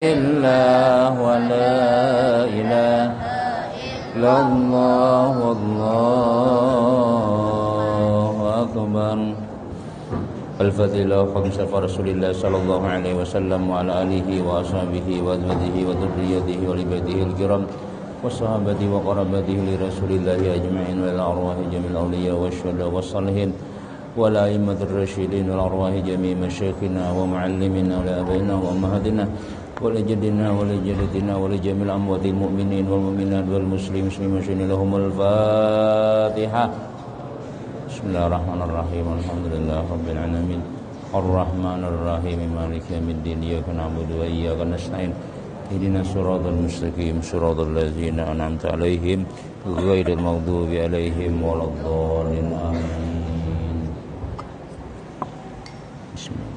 illallah wa la ilaha illallah wallahu akbar. Al-Fatilah khamsa Rasulillah sallallahu alaihi wasallam wa ala alihi wa ashabihi wa azwajihi wa dzurriyyatihi wa ibadihi al-kiram wa sahabati wa qarabatihi li Rasulillah ajma'in wa ila arwahi jamil awliya wa syuhada wa salihin wa la a'immatir rasyidin wa arwahi jami' masyayikhina wa muallimina wa abaina wa ummahatina wa li jaddina wa li jaddatina wa li jamil amwatil mu'minin wal mu'minat wal muslimin muslimin lahumul Fatihah. Bismillahirrahmanirrahim. Alhamdulillah rabbil alamin. Arrahmanir rahim. Maliki yaumiddin. Iyyaka na'budu wa iyyaka nasta'in. Ihdinas siratal mustaqim. Siratal ladzina an'amta 'alaihim ghairil maghdubi 'alaihim waladdallin. Amin. Bismillah.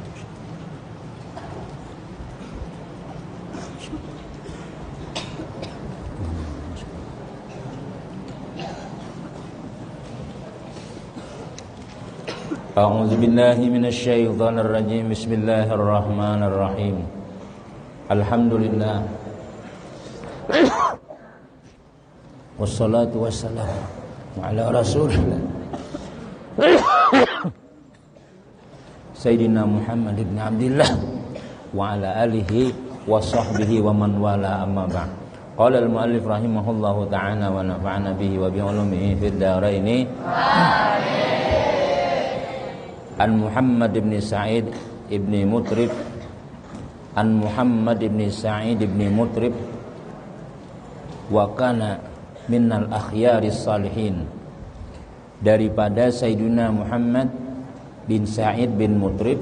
A'udzu billahi minasy syaithanir rajim. Bismillahirrahmanirrahim. Alhamdulillah. Wassalatu wassalamu ala Rasulillah Sayyidina Muhammad ibn Abdullah wa ala alihi wa sahbihi wa man wala, amma ba'd. Qala al-muallif rahimahullahu ta'ala wa nafa'ana bihi wa bi ulumihi fid dharain. Amin. An Muhammad ibn Sa'id ibn Mutrib, An Muhammad ibn Sa'id ibn Mutrib wa kana minnal akhyaris salihin, daripada Sayyidina Muhammad bin Sa'id bin Mutrib,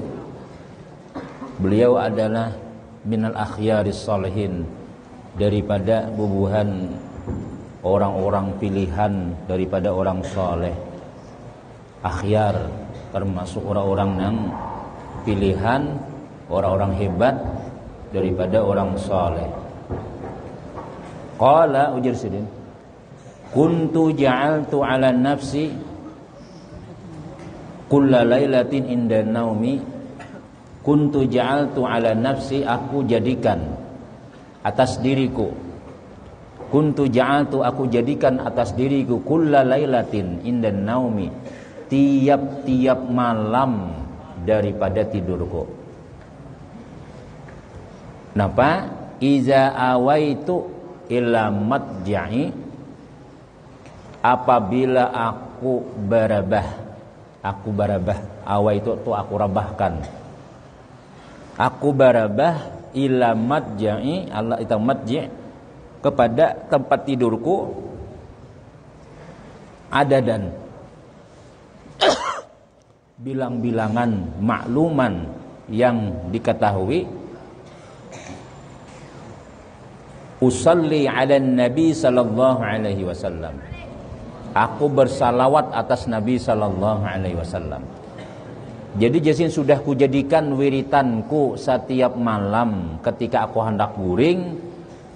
beliau adalah minal akhyaris salihin, daripada bubuhan orang-orang pilihan daripada orang saleh. Akhyar termasuk orang-orang yang pilihan, orang-orang hebat daripada orang saleh. Qala, ujar sidin, kuntu ja'altu ala nafsi kulla lailatin inda naumi. Kuntu ja'altu ala nafsi, aku jadikan atas diriku. Kuntu ja'altu, aku jadikan atas diriku kulla lailatin inda naumi, tiap-tiap malam daripada tidurku. Napa? Iza awaitu ila madja'i, apabila aku barabah. Aku barabah, awaitu itu aku rabahkan. Aku barabah ila madja'i, Allah itu madji', kepada tempat tidurku, adadan, bilang-bilangan, makluman yang diketahui. Usalli ala Nabi sallallahu alaihi wasallam, aku bersalawat atas Nabi sallallahu alaihi wasallam. Jadi jasin sudah kujadikan wiritanku setiap malam ketika aku hendak guring,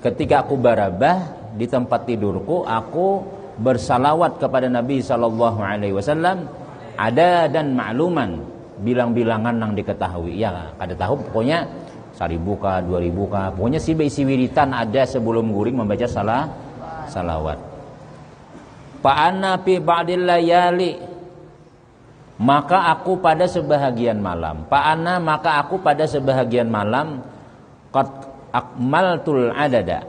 ketika aku barabah di tempat tidurku, aku bersalawat kepada Nabi sallallahu alaihi wasallam. Ada dan makluman, bilang-bilangan yang diketahui. Ya, kada tahu pokoknya 1000 kah, 2000 kah, pokoknya isi wiritan ada sebelum guring membaca salawat. Fa'ana fi ba'dil layali, maka aku pada sebahagian malam. Fa'ana, maka aku pada sebahagian malam, qad akmaltul adada,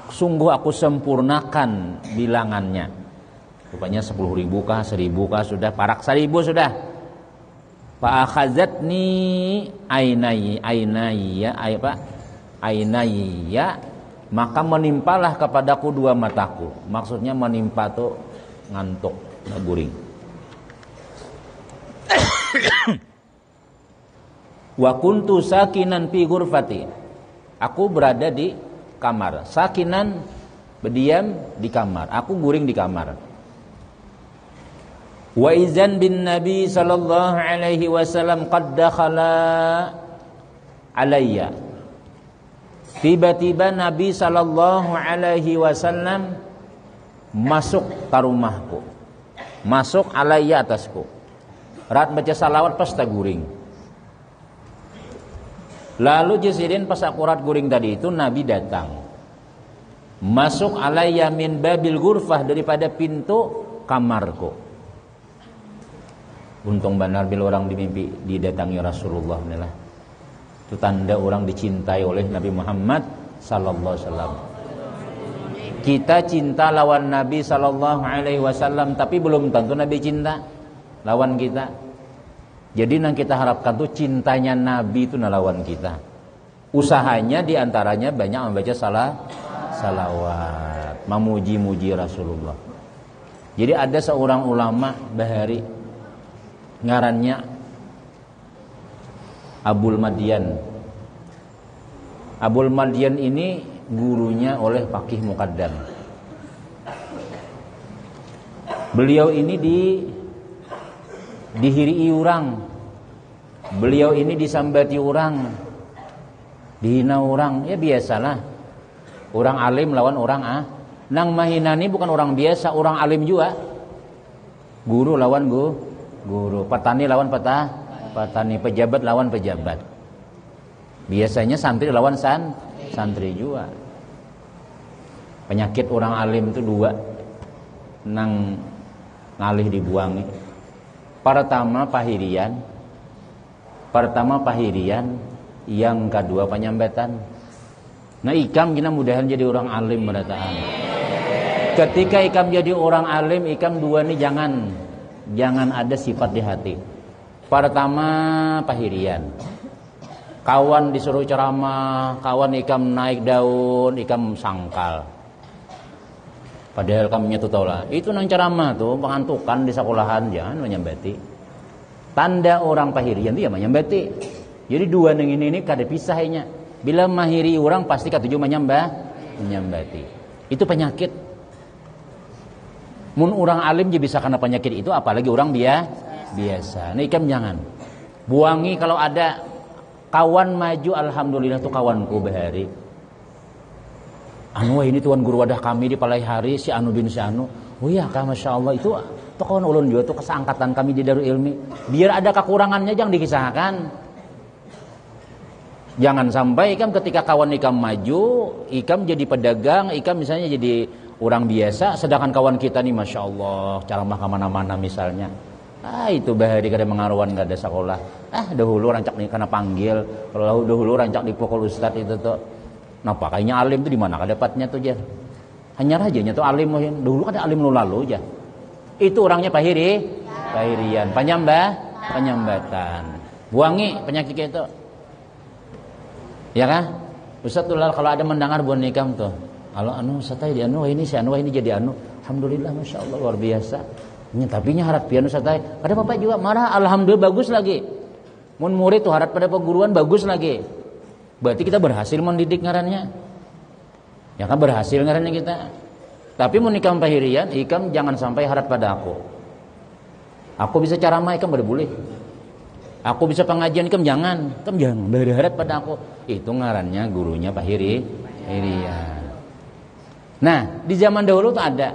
sungguh aku sempurnakan bilangannya. Rupanya 10.000 kah, 1.000 kah, sudah parak 1.000 sudah. Fa akhazatni ainayya, maka menimpalah kepadaku dua mataku. Maksudnya menimpa tuh ngantuk, guring. Wa kuntu sakinan fi ghurfati, aku berada di kamar. Sakinan, berdiam di kamar, aku guring di kamar. Wa izan bin Nabi sallallahu alaihi wasallam qad dakhala alayya, tiba-tiba Nabi sallallahu alaihi wasallam masuk ke rumahku, masuk alayya atasku. Rat baca salawat pas taguring. Lalu jesidin pas akurat guring tadi itu Nabi datang. Masuk alayya min babil ghurfah, daripada pintu kamarku. Untung benar bila orang dimimpi didatangi Rasulullah inilah. Itu tanda orang dicintai oleh Nabi Muhammad sallallahu alaihi wasallam. Kita cinta lawan Nabi sallallahu alaihi wasallam, tapi belum tentu Nabi cinta lawan kita. Jadi yang kita harapkan tuh cintanya Nabi itu lawan kita. Usahanya diantaranya banyak membaca salawat, memuji-muji Rasulullah. Jadi ada seorang ulama bahari, ngarannya Abul Madian. Abul Madian ini gurunya oleh Faqih Muqaddam. Beliau ini dihiri orang, beliau ini disambati orang, dihina orang, ya biasalah. Orang alim lawan orang nang mahinani bukan orang biasa, orang alim juga. Guru lawan guru, petani lawan petani, pejabat lawan pejabat. Biasanya santri lawan santri juga. Penyakit orang alim itu dua, nang ngalih dibuangi. Pertama pahirian, yang kedua penyambatan. Nah, ikam kena mudahan jadi orang alim berataan. Ketika ikam jadi orang alim, ikam dua nih jangan ada sifat di hati. Pertama pahirian. Kawan disuruh ceramah, kawan ikam naik daun, ikam sangkal. Padahal kami tuh tahu lah, itu nang ceramah tuh pengantukan di sekolahan, jangan menyambati. Tanda orang pahirian itu ya menyambati. Jadi dua neng ini kada pisahnya. Bila mahiri orang pasti katuju menyambati. Itu penyakit. Mun orang alim jadi bisa kena penyakit itu, apalagi orang biasa. Nah, ikam jangan buangi kalau ada kawan maju, alhamdulillah tuh kawanku bahari. Anu ini tuan guru wadah kami di Palai Hari si Anu bin si Anu. Oh iya kak, masya Allah itu kawan ulun juga tuh kesangkatan kami di Darul Ilmi. Biar ada kekurangannya jangan dikisahkan. Jangan sampai ikam ketika kawan ikam maju, ikam jadi pedagang, ikam misalnya jadi orang biasa, sedangkan kawan kita nih masya Allah ceramah kemana-mana misalnya. Itu bahari kada mengaruan kada sekolah. Dahulu rancak nih karena panggil, kalau dahulu rancak dipukul ustad itu tuh. Napa kayaknya alim tuh di mana dapatnya tuh jar? Hanya rajanya tuh alim dulu ada alim lalu aja. Itu orangnya pahirian, penyambatan. Buangi penyakit itu. Ya kan? Ustaz tuh kalau ada mendengar buan nikam tuh. Kalau anu satai di anu ini si anu ini jadi anu. Alhamdulillah masya Allah luar biasa. Tapi nya harap piano satai. Ada bapak juga marah, alhamdulillah bagus lagi. Mun murid tuh harap pada perguruan bagus lagi. Berarti kita berhasil mendidik ngarannya. Ya kan berhasil ngarannya kita. Tapi mun ikam pahirian, ikam jangan sampai harap pada aku. Aku bisa ceramah, ikam boleh. Aku bisa pengajian, ikam jangan berharap pada aku. Itu ngarannya gurunya pahirian. Nah, di zaman dahulu tuh ada.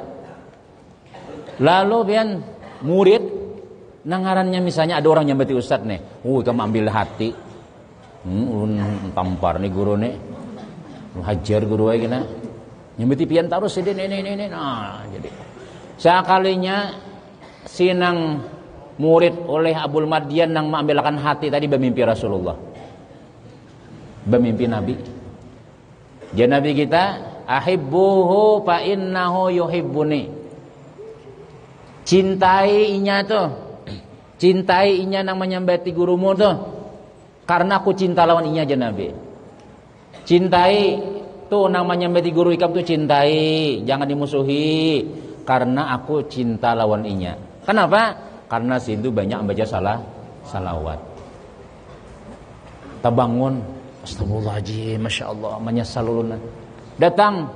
Lalu pian murid nangarannya misalnya ada orang nyambati ustad nih. Kamu ambil hati. Ulun tampar nih guru nih. Hajar guru aja kena. Nyambati pian terus ini. Nah, jadi sekalinya sinang murid oleh Abul Madian nang mengambilkan hati tadi bermimpi Rasulullah. Bermimpi Nabi. Jadi Nabi kita ahibbuhu fa innahu yuhibbuni. Cintai inya tuh. Cintai inya nang menyambati gurumu tuh. Karena aku cinta lawan inya aja Nabi. Cintai tuh nang menyambati guru ikam tuh cintai, jangan dimusuhi. Karena aku cinta lawan inya. Kenapa? Karena situ banyak membaca salawat. Tabangun, astagfirullahaladzim, masya Allah, menyesaluluna. Datang,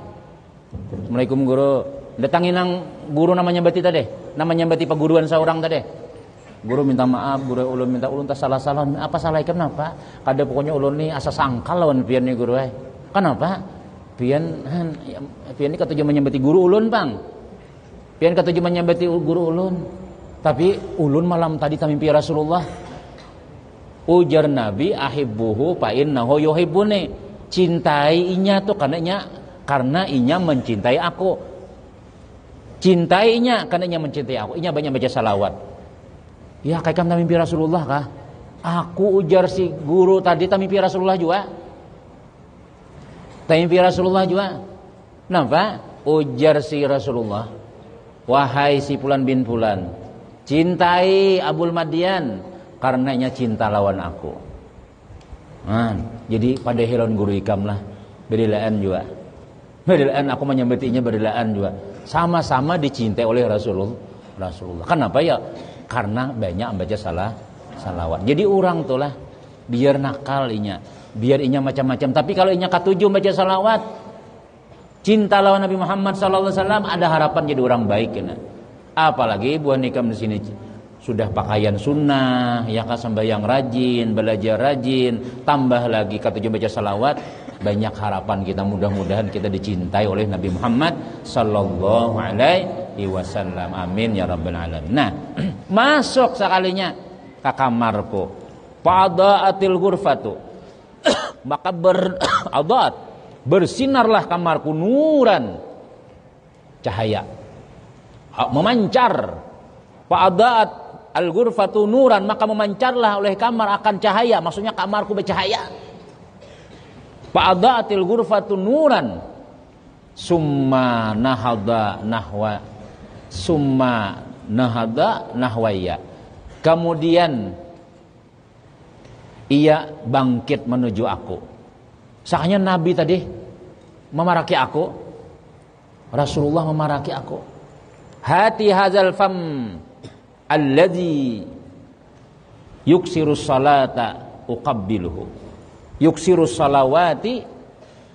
assalamualaikum guru. Datangin nang guru namanya bati tadi, namanya bati paguruan seorang tadi. Guru minta maaf, guru ulun minta ulun tak salah-salah. Apa salah ikan apa? Kada pokoknya ulun ni asa sangkal lawan pian ni guru. Kenapa? Pian ni katuju menyambati guru ulun bang. Pian katuju menyambati guru ulun. Tapi ulun malam tadi tamimpi Rasulullah. Ujar Nabi, ahibbuhu fa innahu yuhibbuni. Cintainya tuh karena inya mencintai aku. Cintainya karena inya mencintai aku. Inya banyak baca salawat. Ya kayak mimpi Rasulullah kah? Aku ujar si guru tadi mimpi Rasulullah juga. Mimpi Rasulullah juga. Kenapa? Ujar si Rasulullah, wahai si Fulan bin Fulan, cintai Abul Madian karenanya cinta lawan aku. Jadi pada hiron guru ikam lah berilaan juga. Berilaan aku menyambutinya berilaan juga. Sama-sama dicintai oleh Rasulullah. Kenapa ya? Karena banyak baca salawat. Jadi orang tuh lah biar nakal inya, biar inya macam-macam. Tapi kalau inya katujuh baca salawat, cinta lawan Nabi Muhammad SAW, ada harapan jadi orang baik ya. Apalagi buah nikam di sini sudah pakaian sunnah, ya kan, sembahyang rajin, belajar rajin, tambah lagi katujuh baca salawat, banyak harapan kita, mudah-mudahan kita dicintai oleh Nabi Muhammad sallallahu alaihi wasallam. Amin ya rabbal alamin. Nah, masuk sekalinya ke kamarku, fa'adaatil ghurfatu, maka bersinarlah kamarku, nuran, cahaya, memancar. Fa'adaat al-ghurfatu nuran, maka memancarlah oleh kamar akan cahaya. Maksudnya kamarku bercahaya. Fa'adaatil ghurfatu nuran, summa nahada nahwaya. Kemudian ia bangkit menuju aku. Seakan Nabi tadi memaraki aku, Rasulullah memaraki aku. Hati hazal fam alladzi yuksiru salata uqabbiluhu, yuksiru salawati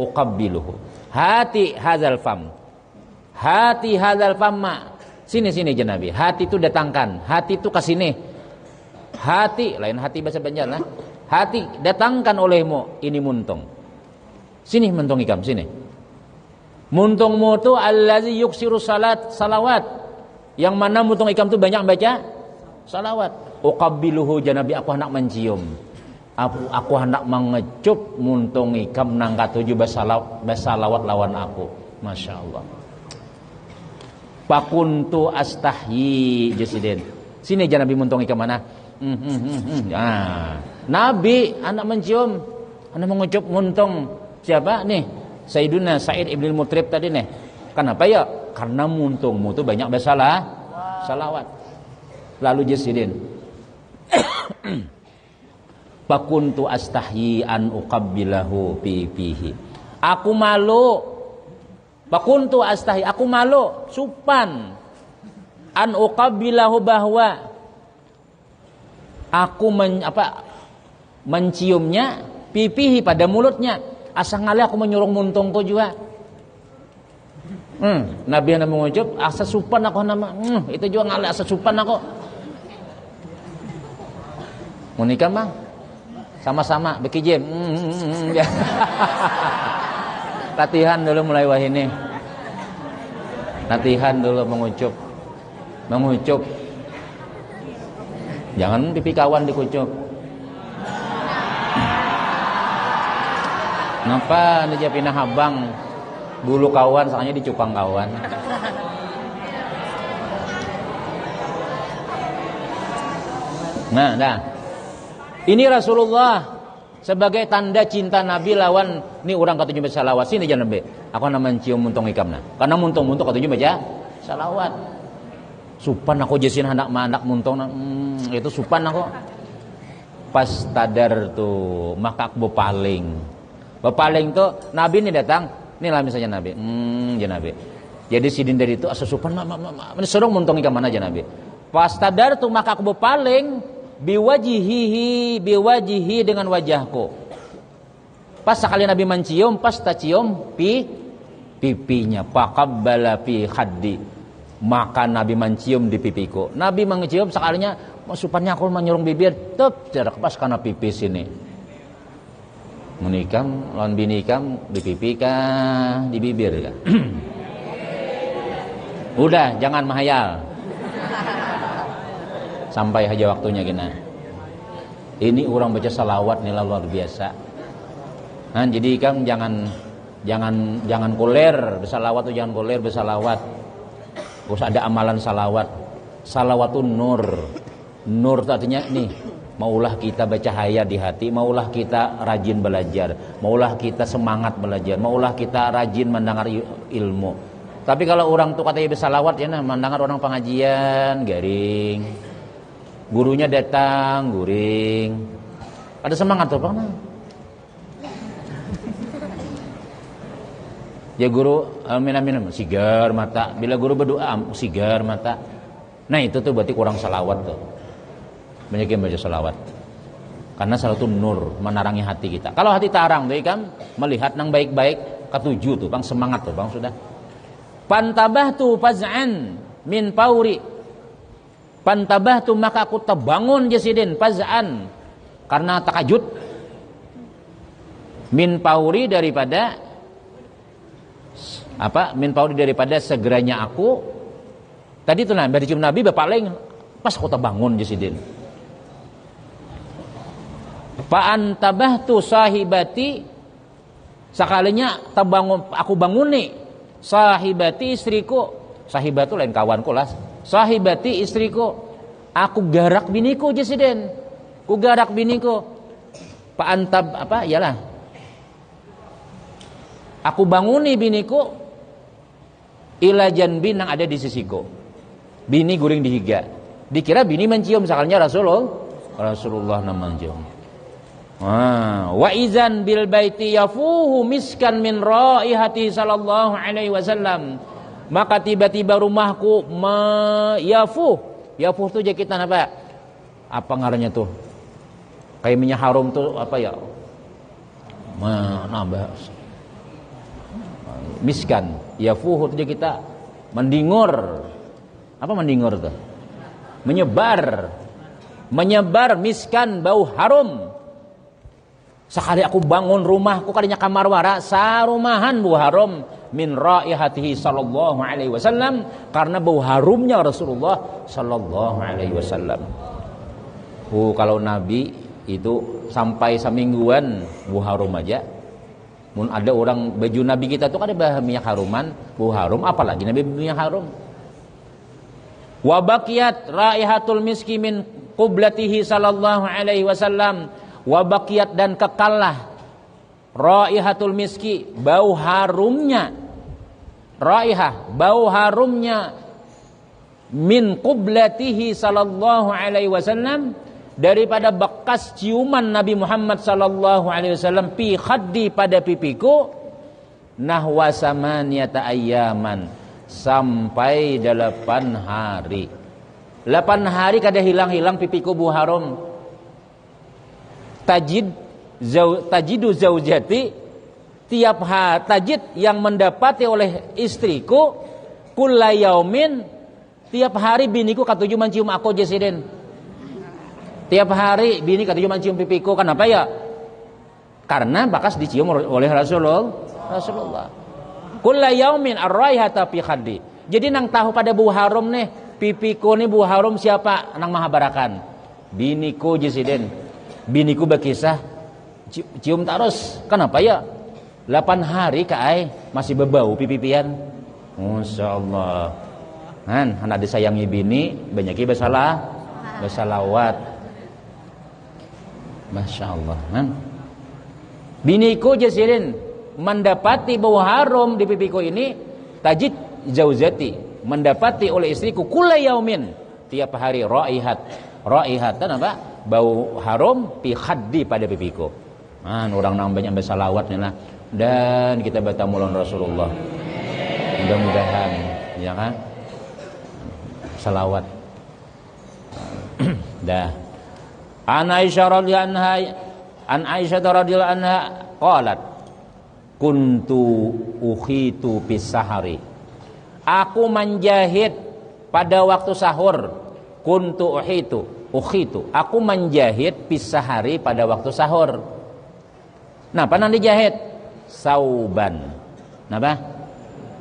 uqabbiluhu. Hati hazal fam, hati hazal famma. Sini Nabi. Hati itu datangkan, hati itu kasini. Hati lain hati bahasa Banjar lah. Hati datangkan olehmu ini muntung. Sini muntung ikam sini. Muntungmu tu allazi yuksiru salawat. Yang mana muntung ikam tu banyak baca salawat. Uqabbiluhu janabi, aku hendak mencium. Aku hendak mengecup muntung ikam nang katuju basalawat lawan aku. Masya Allah. Pakuntu astahyi Jasidin. Sini janabi muntung ikam mana? Nabi anak mencium, anak mengucup muntung siapa nih? Sayyiduna Sa'id ibn al-Mutrib tadi nih. Kenapa ya? Karena muntungmu tuh banyak salawat. Lalu Jasidin. Pakuntu astahyi an uqabbilahu fihi. Aku malu. Pakuntu astahyi, aku malu, supan. An uqabbilahu, bahwa aku menciumnya pipihi pada mulutnya. Asa ngalih aku menyuruh muntungku juga. Nabi yang mengucap asa supan aku nama. Itu juga ngalih asa supan aku. Mau nikah bang? Sama-sama bekijim. Latihan dulu mulai wahini. Latihan dulu mengucup. Jangan pipi kawan dikucup. Kenapa dia pindah habang bulu kawan, soalnya dicupang kawan. Nah, ini Rasulullah sebagai tanda cinta Nabi lawan ni orang katujuh baca salawat. Sini jangan be. Aku nama mencium muntung ikamna. Karena muntung-muntung katujuh baca salawat. Supan aku jesin anak muntung. Itu supan aku. Pas tadar tuh maka aku bepaling tuh Nabi ini datang. Ini lah misalnya Nabi. Ya Nabi. Jadi sidin dari itu asa supan ini serong muntung ikam mana aja Nabi. Pas tadar tuh maka aku bepaling biwajihi dengan wajahku. Pas sekali Nabi mencium, pas tak cium pipinya. Faqabbala fi khaddi, maka Nabi mencium di pipiku. Nabi mencium sekalinya, supannya aku menyurung bibir, jarak pas karena pipi sini. Menikam, lawan binikam di pipi kah, di bibir kah? Udah, jangan mahayal. Sampai aja waktunya gini. Ini orang baca salawat nilai luar biasa. Nah, jadi kan jangan koler bersalawat tuh, jangan koler bersalawat. Terus ada amalan salawat. Salawatun nur. Nur itu artinya nih, maulah kita bercahaya di hati, maulah kita rajin belajar, maulah kita semangat belajar, maulah kita rajin mendengar ilmu. Tapi kalau orang tuh katanya bersalawat ya, nah mendengar orang pengajian garing, gurunya datang guring, ada semangat tuh bang. Ya guru amin sigar mata, bila guru berdoa sigar mata. Nah itu tuh berarti kurang salawat tuh. Banyak yang baca salawat. Karena salawat itu nur, menarangi hati kita. Kalau hati tarang tuh kan melihat nang baik-baik, ketujuh tuh bang, semangat tuh bang sudah. Pantabahtu faz'an min pauri. Pantabahtu maka aku terbangun jasidin faz'an karena takajud. Min pauri daripada apa? Min pauri daripada segeranya aku. Tadi tuh nah, dari Nabi paling pas aku terbangun jasidin. Fa'antabahtu sahibati, sekalinya terbangun aku bangun nih sahibati istriku. Sahibatu lain kawanku lah. Sahibati istriku, aku garak biniku jasiden. Ku garak biniku. Fa'antab apa? Iyalah. Aku banguni biniku ila janbin yang ada di sisiku. Bini guring dihiga. Dikira bini mencium, misalnya Rasulullah mencium. Wa izan bil baiti yafuhu miskan min raihati sallallahu alaihi wasallam. Maka tiba-tiba rumahku yafuh tuh jakitan apa? Apa ngarannya tuh? Kayak minyak harum tuh apa ya? Nambah miskan yafuh tuh kita mendingur. Apa mendingur tuh? Menyebar miskan bau harum. Sekali aku bangun rumahku kadinya kamar wara sarumahan bau harum min raihatihi sallallahu alaihi wasallam, karena bau harumnya Rasulullah sallallahu alaihi wasallam. Kalau Nabi itu sampai semingguan bau harum aja. Mun ada orang baju Nabi kita tuh kan ada minyak haruman, bau harum, apalagi Nabi minyak harum. Wa baqiyat raihatul miski min qiblatihi sallallahu alaihi wasallam. Wa baqiyat dan kekallah raihatul miski, bau harumnya raihah, bau harumnya min qiblatihi sallallahu alaihi wasallam, daripada bekas ciuman Nabi Muhammad sallallahu alaihi wasallam fi khaddi pada pipiku nahwa samaniyata ayyaman, sampai 8 hari. 8 hari kada hilang-hilang pipiku bau harum. Tajidu zaujati, tiap hari tajid yang mendapati oleh istriku kulla yaumin, tiap hari biniku katuju mencium aku jasiden. Tiap hari bini katuju mencium pipiku. Kenapa ya? Karena bakas dicium oleh Rasulullah. Kulla yaumin ar-raihata fi khaddi. Jadi nang tahu pada bau harum nih, pipiku nih bau harum siapa? Nang mahabarakan. Biniku jasiden. Biniku berkisah cium terus. Kenapa ya? 8 hari kai masih berbau pipipian. Masya Allah. Kan anak disayangi bini banyaki bersalawat. Masya Allah. Kan biniku jasirin mendapati bau harum di pipiku ini, tajid zaujati, mendapati oleh istriku kulla yaumin, tiap hari raihatan apa? Bau harum fi khaddi pada pipiku. Orang nang banyak bersalawat lah, dan kita bertemu dengan Rasulullah. Mudah-mudahan ya kan? Salawat. Dah. An Aisyah radhiyallahu anha qalat kuntu ukhitu bis sahari. Aku menjahit pada waktu sahur. Kuntu ukhitu, aku menjahit pisahari pada waktu sahur. Nah, apa yang dijahit? Sauban. Napa?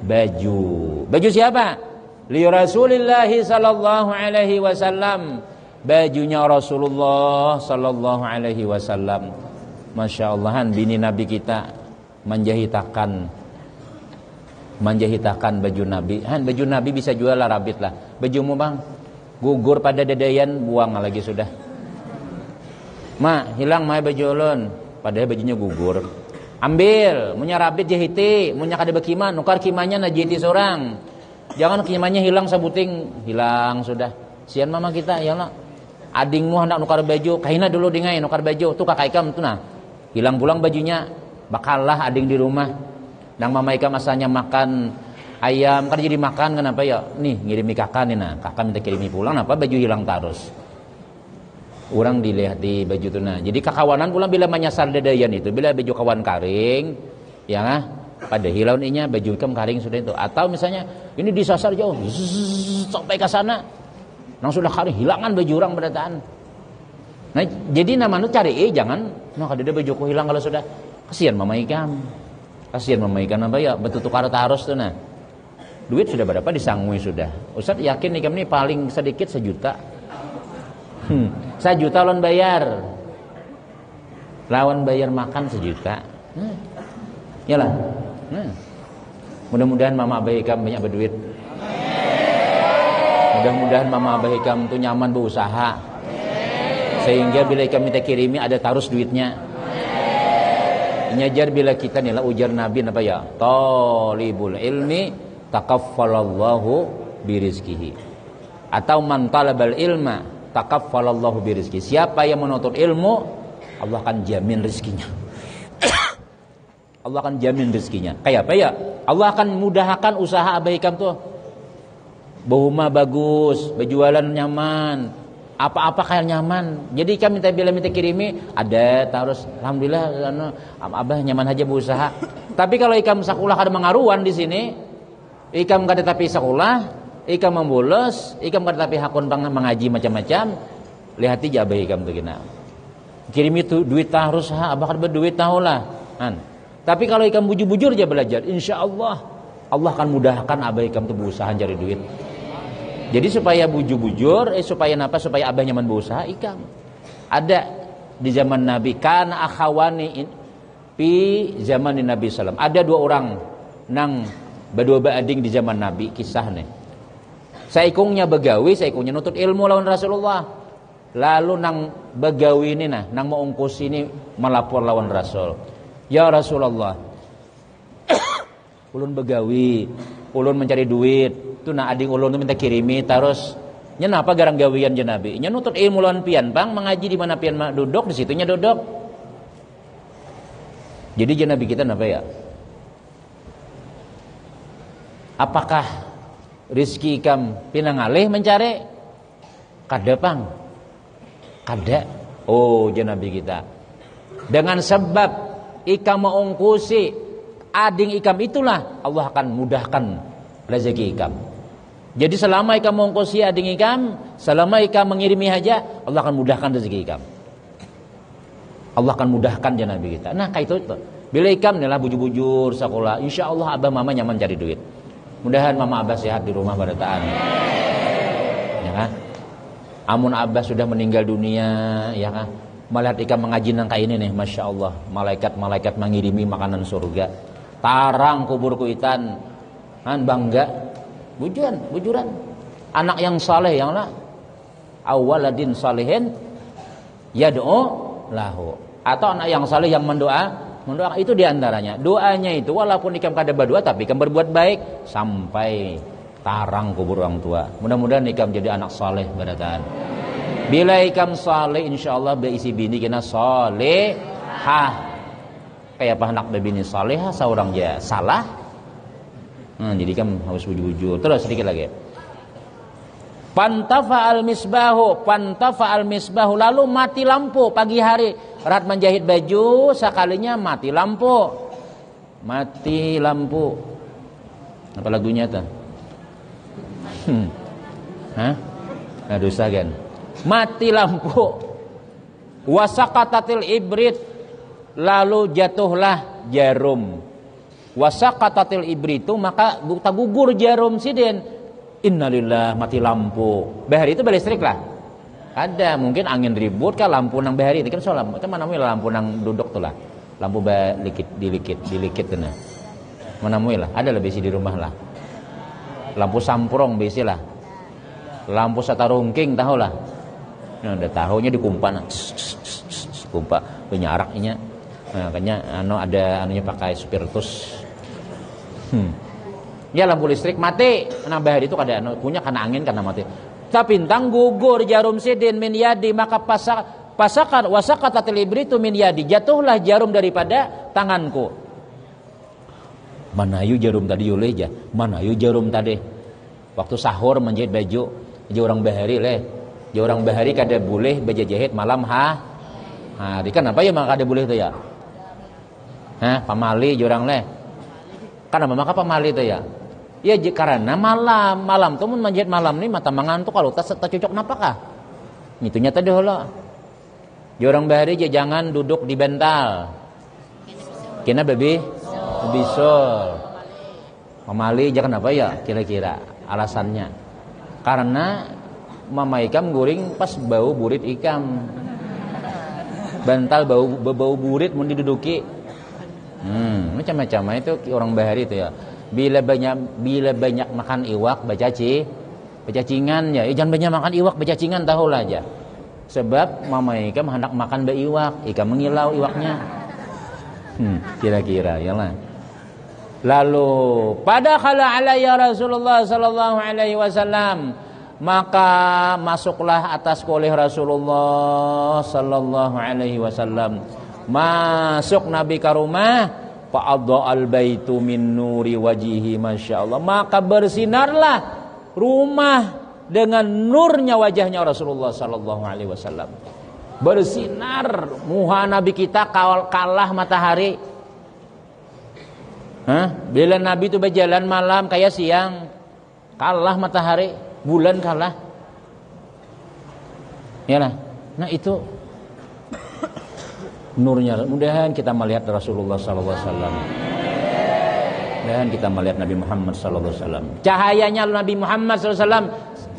Baju. Baju siapa? Li Rasulillah sallallahu alaihi wasallam. bajunya Rasulullah sallallahu alaihi wasallam. Masya Allahan bini Nabi kita menjahitakan baju Nabi. Baju Nabi bisa jual lah, rabit lah. Bajumu bang gugur pada dadayan, buang lagi sudah. Ma hilang mai baju ulun, padahal bajunya gugur. Ambil, munya rabit jahiti, munya kada bekima, nukar kimanya na jahiti seorang. Jangan kimanya hilang sabuting, hilang sudah. Sian mama kita ya lah. Adingmu hendak nukar baju, kahina dulu dingai nukar baju, tuh kakak ikam tuh nah. Hilang pulang bajunya, bakallah ading di rumah. Nang mama ikam asalnya makan ayam, kan jadi makan kenapa ya? Nih ngirimi kakak nih nah, kakak minta kirimi pulang, apa baju hilang terus. Orang dilihat di baju tuh nah. Jadi kakawanan pulang bila menyasar dadayan itu, bila baju kawan karing, ya nah, pada hilang inya baju ikam karing sudah itu. Atau misalnya ini disasar jauh, sampai ke sana, nang sudah karing, hilangan baju orang berataan. Nah, jadi namanya cari jangan, nah kada ada bajuku hilang kalau sudah. Kasihan mama ikam. Kasihan mama ikan apa ya, betul tukar harus tuh nah. Duit sudah berapa disangui sudah. Ustaz yakin ikam ini paling sedikit 1 juta. 1 juta lawan bayar. Lawan bayar makan 1 juta. Yalah. Mudah-mudahan mama abah ikam banyak berduit. Mudah-mudahan mama abah ikam tuh nyaman berusaha. Sehingga bila ikam minta kirimi ada tarus duitnya. Nyajar bila kita nih lah ujar Nabi apa ya? Talibul ilmi takaffalallahu birizkihi. Atau man talabal ilma takaffalallahu birizkihi. Siapa yang menuntut ilmu, Allah akan jamin rezekinya. Allah akan jamin rezekinya. Kayak apa ya? Allah akan mudahkan usaha abah ikam tuh. Bahuma bagus, berjualan nyaman. Apa-apa kayak nyaman. Jadi kami bila minta kirimi ada terus alhamdulillah abah nyaman aja berusaha. Tapi kalau ikam sekolah ada mengaruan di sini, ikam kada tapi sekolah, ikam membolos, ikam kada tapi hakun mengaji macam-macam, lihat aja abah ikam tuh gina. Kirimi tuh duit harus abah kada berduit tahulah. Tapi kalau ikam bujur-bujur aja belajar, insyaallah Allah akan mudahkan abah ikam tuh berusaha cari duit. Jadi supaya bujur-bujur, supaya apa? Supaya abah nyaman berusaha, ikam. Ada di zaman Nabi, kana akhawani pi zaman Nabi sallam. Ada 2 orang nang berdua beading di zaman Nabi, kisah nih. Saikungnya begawi, saikungnya nutut ilmu lawan Rasulullah. Lalu nang begawi ini nah, nang mau ungkus ini melapor lawan Rasul. Ya Rasulullah, ulun begawi, ulun mencari duit. Itu nah ading ulun tu minta kirimi terus nya napa garang gawian je Nabi nya nutut ilmu lawan pian bang mengaji di mana pian duduk di situnya duduk. Jadi je Nabi kita napa ya, apakah rizki ikam pinangalih mencari kada pang kada. Oh je Nabi kita dengan sebab ikam mengungkusi ading ikam itulah Allah akan mudahkan rezeki ikam. Jadi selama ikam mengungkusi ading ikam, selama ikam mengirimi haja, Allah akan mudahkan rezeki ikam. Allah akan mudahkan ya Nabi kita. Nah kayak itu. Bila ikam nih lah bujur-bujur sekolah, insya Allah abah mama nyaman cari duit. Mudahan mama abah sehat di rumah barataan. Ya kan? Amun abah sudah meninggal dunia, ya kan? Melihat ikam mengaji nang kayak ini nih, masya Allah, malaikat-malaikat mengirimi makanan surga. Tarang kuburku itan, bangga. Bujuran anak yang saleh yang lah awaladin salihin yad'u lahu, atau anak yang saleh yang mendoa itu diantaranya. Doanya itu walaupun ikam kada berdua tapi ikam berbuat baik sampai tarang kubur orang tua. Mudah-mudahan ikam jadi anak saleh barataan. Bila ikam saleh insyaallah beisi bini kena salehah. Kayak apa anak bini salehah seorang ya salah. Jadi kan harus bujur-bujur. Terus sedikit lagi. Pantafa'al misbahu lalu mati lampu pagi hari. Rat menjahit baju sekalinya mati lampu. Apa lagunya tuh? Nah dosa kan. Mati lampu. Wasaqatatil ibrit lalu jatuhlah jarum. Wasaqatatil ibritu maka gugur jarum siden. Innalillah mati lampu. Bahari itu balik listrik lah. Ada mungkin angin ribut kah lampu nang bahari itu kan soal kan mana mui lampu nang duduk tuh lah. Lampu dilikit tuh nah. Mana mui lah, ada lah besi di rumah lah. Lampu samprong besi lah. Lampu satarungking tahu lah. Nah, ada tahunya dikumpan. Kumpa penyaraknya. Nah, kayaknya ada anunya pakai spiritus. Ya lampu listrik mati. Nah bahari itu kada punya karena angin karena mati. Tapintang gugur jarum sidin min yadi maka pasakan wasaqatatil ibritu min yadi, jatuhlah jarum daripada tanganku. Mana yu jarum tadi yule aja. Mana yu jarum tadi. Waktu sahur menjahit baju, je orang bahari leh. Je orang bahari kada boleh baja jahit malam hari kan apa ya maka kada boleh itu ya. Pamali je orang leh. Kan apa maka pamali itu ya. Ya karena malam tuh mun manjat malam nih mata mangantuk kalau tak cocok napakah? Itunya tadi heula. Jorang bahari jangan duduk di bental. Kena bisul. Pamali jangan apa ya kira-kira alasannya. Karena mama ikam guring pas bau burit ikam. Bental bau burit mun diduduki. Macam-macam itu orang bahari itu ya. Bila banyak makan iwak bacacingan ya. Jangan banyak makan iwak bacacingan tahulah aja. Sebab mama ikam hendak makan iwak, ikam mengilau iwaknya. Kira-kira ya lah. Lalu pada kala alayya Rasulullah sallallahu alaihi wasallam, maka masuklah atasku oleh Rasulullah sallallahu alaihi wasallam. Masuk Nabi ke rumah. Fa'adha al-baitu min nuri wajihi masyaallah, maka bersinarlah rumah dengan nurnya wajahnya Rasulullah sallallahu alaihi wasallam. Bersinar muha Nabi kita kalah matahari. Bila Nabi itu berjalan malam kayak siang, kalah matahari, bulan kalah. Yalah. Nah itu nurnya. Mudahan kita melihat Rasulullah sallallahu alaihi wasallam. Mudahan kita melihat Nabi Muhammad sallallahu alaihi wasallam. Cahayanya Nabi Muhammad sallallahu alaihi wasallam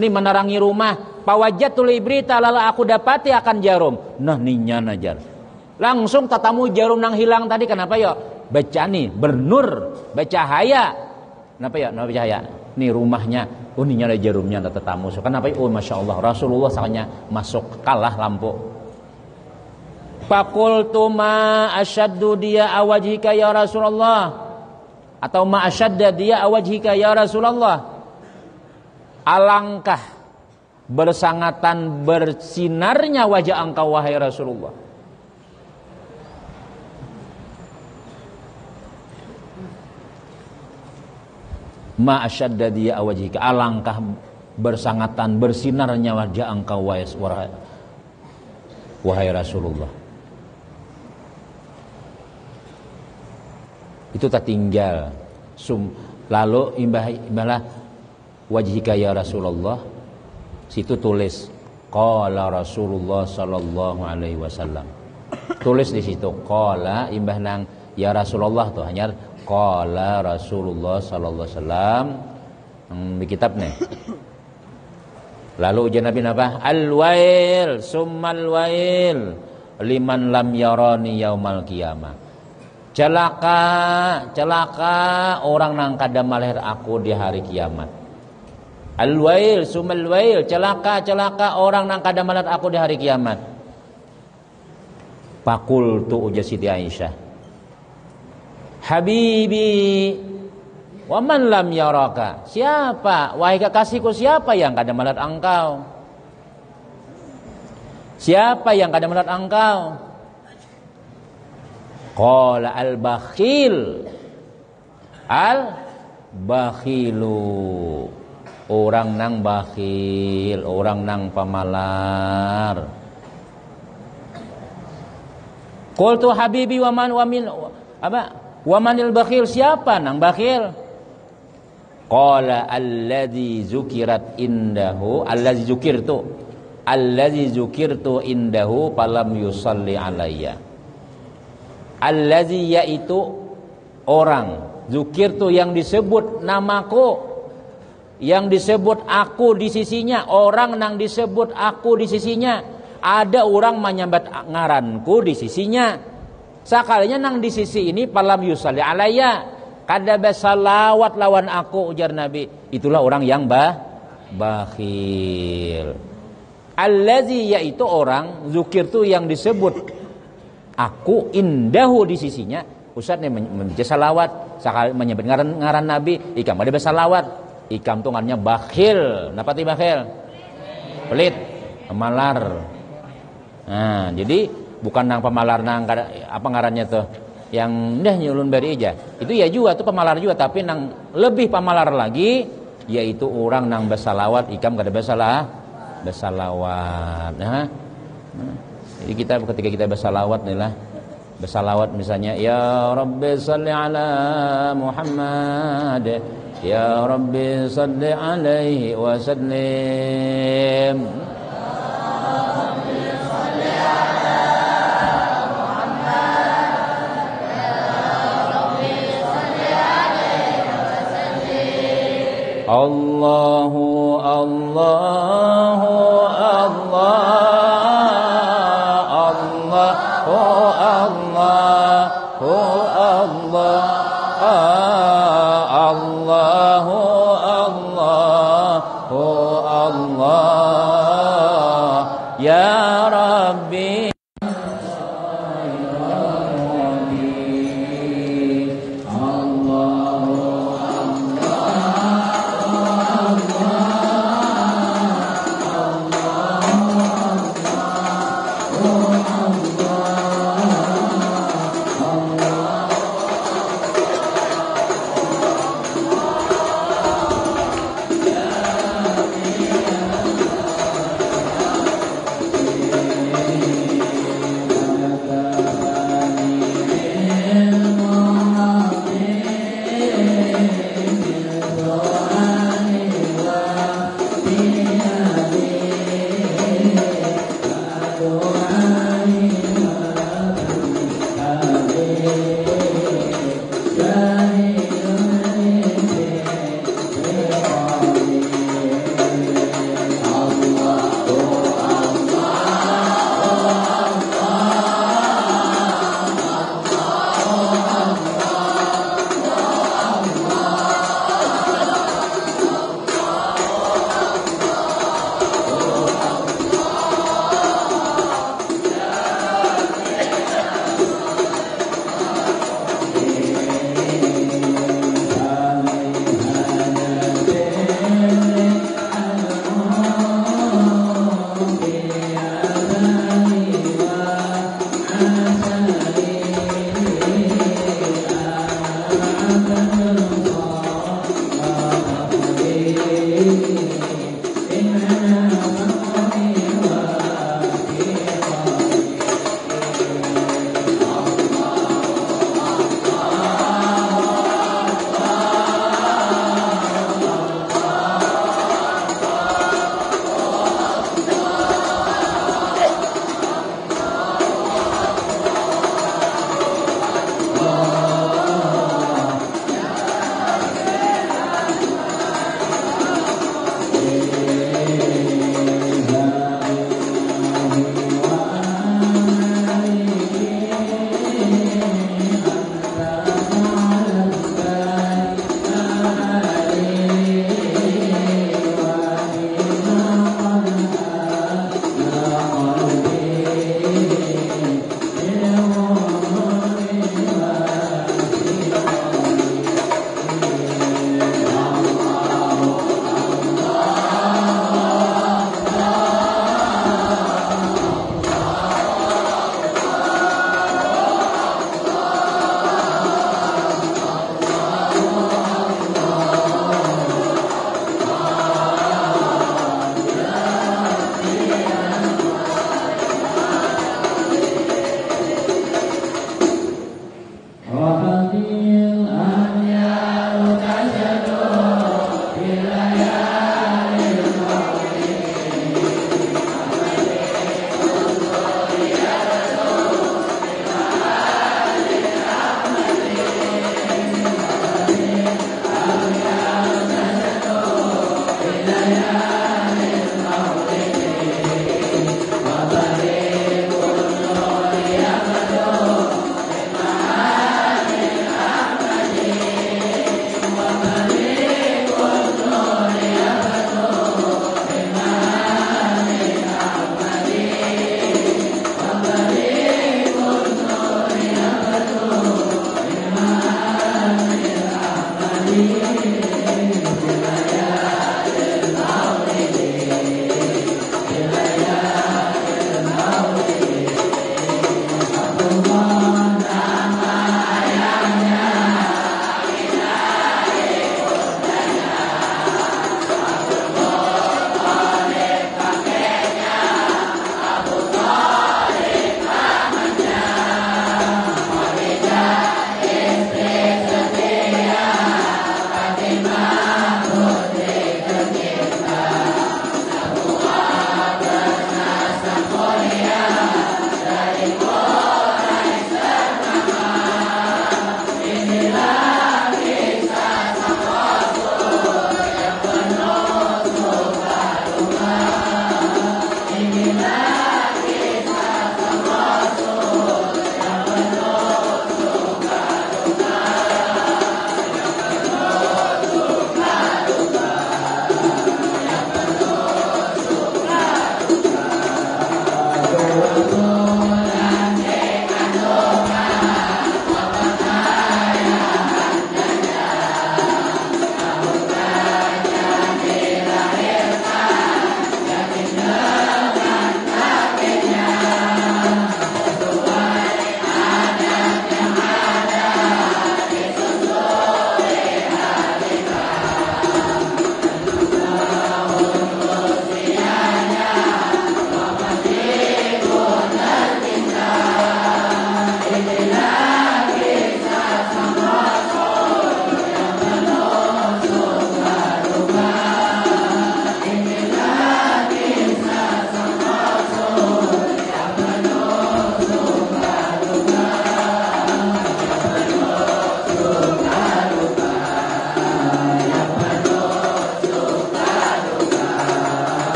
ini menerangi rumah. Pawajatul ibrita lala aku dapati akan jarum. Nah ninya najar. Langsung tatamu jarum nang hilang tadi kenapa ya? Baca nih bernur, bercahaya. Kenapa ya? Kenapa cahaya? Nih rumahnya. Oh ninya ada jarumnya tetamu. So, kenapa? Oh masya Allah Rasulullah saknya masuk kalah lampu. Faqultu ma asyaddu dia awajhika ya Rasulullah, atau ma asyadda dia awajhika ya Rasulullah, alangkah bersangatan bersinarnya wajah engkau wahai Rasulullah. Ma asyadda dia awajhika, alangkah bersangatan bersinarnya wajah engkau wahai Rasulullah. Itu tak tinggal lalu imbahlah wajhika ya Rasulullah, situ tulis qala Rasulullah sallallahu alaihi wasallam, tulis di situ qala imbah nang ya Rasulullah tuh hanya qala Rasulullah sallallahu alaihi wasallam di kitab nih. Lalu ujian Nabi apa? Al-wail summal wail liman lam yarani yaumal qiyamah. Celaka orang nang kada malih aku di hari kiamat. Al-wail sumal wail, celaka orang nang kada malih aku di hari kiamat. Faqultu uja Siti Aisyah, Habibi wa man lam yaraka, siapa wahai kekasihku, siapa yang kada malih engkau? Siapa yang kada malih engkau? Qala al-bakhil, al-bakhilu, orang nang bakhil, orang nang pamalar. Qultu habibi wa manil bakhil, siapa nang bakhil? Qala alladzi zukirat indahu, alladzi zukirtu indahu falam yusalli alayya. Allazi yaitu orang, zukirtu yang disebut namaku, yang disebut aku di sisinya, orang nang disebut aku di sisinya, ada orang menyambat ngaranku di sisinya. Sakalinya nang di sisi ini palam yusalli alayya, kada bersalawat lawan aku, ujar Nabi. Itulah orang yang bakhil. Allazi, yaitu orang zukir tu yang disebut aku indahu di sisinya. Ustaz nih membaca salawat, sakali menyebut ngaran Nabi, ikam ada bersalawat. Ikam tu ngaranya bakhil. Napa ti bakhil? Pelit, pemalar. Nah, jadi bukan nang pemalar nang apa ngarannya tuh yang dah nyulun bari aja. Itu ya juga tuh pemalar juga, tapi nang lebih pemalar lagi yaitu orang nang bersalawat, ikam kada bersalawat. Nah, jadi kita ketika kita bersalawat nih lah, bersalawat misalnya ya Rabbi salli ala Muhammad, ya Rabbi salli alaihi wa sallim. Allahu Allahu Allah Allahu Allahu Allah Allahu Allahu Allah ya Rabbi.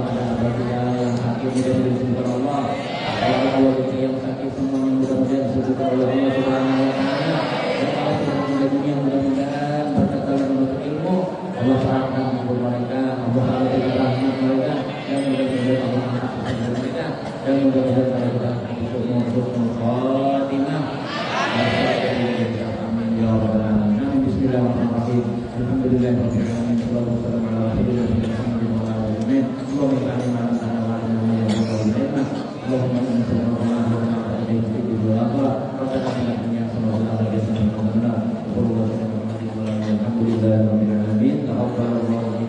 ada kita yang sakit mudah-mudahan disembuhkan Allah. Allah kita yang sakit semuanya mudah-mudahan disembuhkan oleh Allah Subhanahu wa taala. Dan Allah Subhanahu dunia mudah-mudahan berkat dalam menuntut ilmu Allah serahkan kepada mereka, Allah serahkan rahmat mereka, dan mudah-mudahan Allah ampuni mereka, dan mudah-mudahan mereka husnul khatimah. Amin ya rabbal alamin. Bismillahirrahmanirrahim. Alhamdulillahirabbil alamin. Wassalatu ala rasulillah Allahumma Allahumma